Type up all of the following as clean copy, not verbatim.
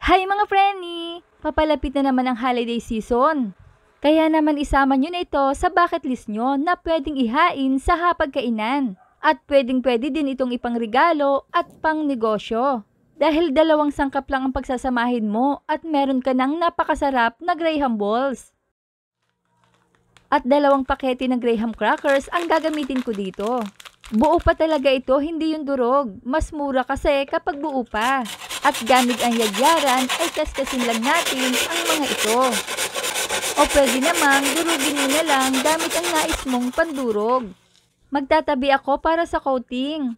Hi mga preni! Papalapit na naman ang holiday season. Kaya naman isama nyo na ito sa bucket list nyo na pwedeng ihain sa hapagkainan. At pwedeng-pwede din itong ipangregalo at pang negosyo. Dahil dalawang sangkap lang ang pagsasamahin mo at meron ka ng napakasarap na Graham Balls. At dalawang pakete ng Graham Crackers ang gagamitin ko dito. Buo pa talaga ito, hindi yung durog. Mas mura kasi kapag buo pa. At gamit ang yagyaran ay kaskasin lang natin ang mga ito. O pwede namang durugin mo na lang gamit ang nais mong pandurog. Magtatabi ako para sa coating.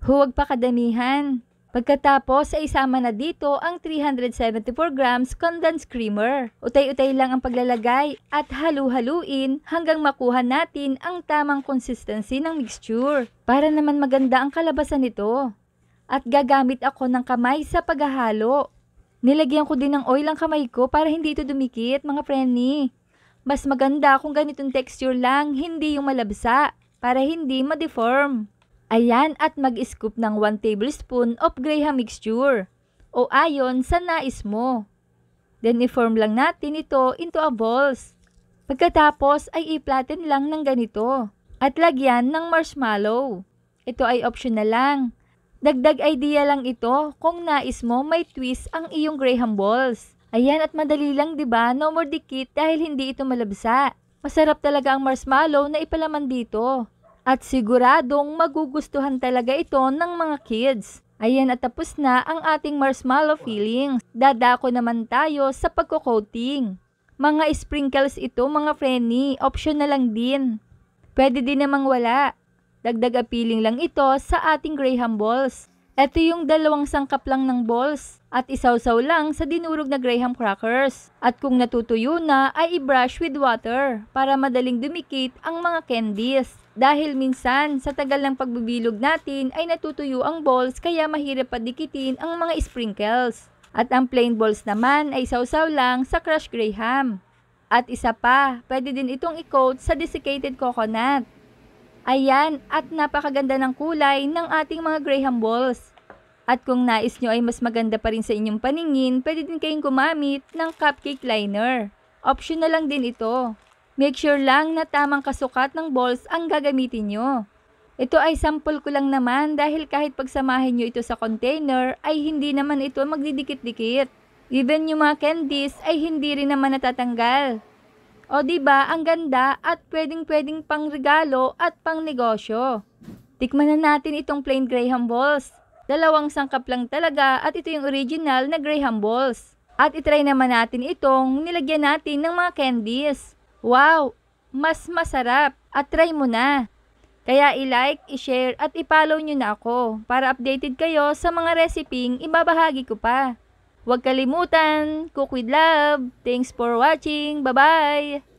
Huwag pa kadamihan. Pagkatapos ay isama na dito ang 374 grams condensed creamer. Utay-utay lang ang paglalagay at halu-haluin hanggang makuha natin ang tamang consistency ng mixture. Para naman maganda ang kalabasan nito. At gagamit ako ng kamay sa paghahalo. Nilagyan ko din ng oil ang kamay ko para hindi ito dumikit mga preni. Mas maganda kung ganitong texture lang, hindi yung malabsa, para hindi ma-deform. Ayan, at mag-scoop ng 1 tablespoon of Graham mixture o ayon sa nais mo. Then i-form lang natin ito into a balls. Pagkatapos ay i-flatten lang ng ganito at lagyan ng marshmallow. Ito ay optional lang. Dagdag idea lang ito kung nais mo may twist ang iyong Graham Balls. Ayan, at madali lang 'di ba? No more dikit dahil hindi ito malabsa. Masarap talaga ang marshmallow na ipalaman dito. At siguradong magugustuhan talaga ito ng mga kids. Ayan, at tapos na ang ating marshmallow fillings. Dadako naman tayo sa pagko-coating. Mga sprinkles ito mga preni, optional lang din. Pwede din namang wala. Dagdag appealing lang ito sa ating Graham Balls. Ito yung dalawang sangkap lang ng balls at isawsaw lang sa dinurog na Graham Crackers. At kung natutuyo na ay i-brush with water para madaling dumikit ang mga candies. Dahil minsan sa tagal ng pagbibilog natin ay natutuyo ang balls kaya mahirap padikitin ang mga sprinkles. At ang plain balls naman ay isawsaw lang sa crushed Graham. At isa pa, pwede din itong i-coat sa desiccated coconut. Ayan, at napakaganda ng kulay ng ating mga Graham Balls. At kung nais nyo ay mas maganda pa rin sa inyong paningin, pwede din kayong gumamit ng cupcake liner. Optional lang din ito. Make sure lang na tamang kasukat ng balls ang gagamitin nyo. Ito ay sample ko lang naman dahil kahit pagsamahin nyo ito sa container ay hindi naman ito magdidikit-dikit. Even yung mga candies ay hindi rin naman natatanggal. O diba, ang ganda at pwedeng-pwedeng pang regalo at pang negosyo. Tikman na natin itong plain Graham Balls. Dalawang sangkap lang talaga at ito yung original na Graham Balls. At itry naman natin itong nilagyan natin ng mga candies. Wow! Mas masarap at try mo na. Kaya i-like, i-share at i-follow nyo na ako para updated kayo sa mga reseping ibabahagi ko pa. Huwag kalimutan, cook with love. Thanks for watching. Bye-bye!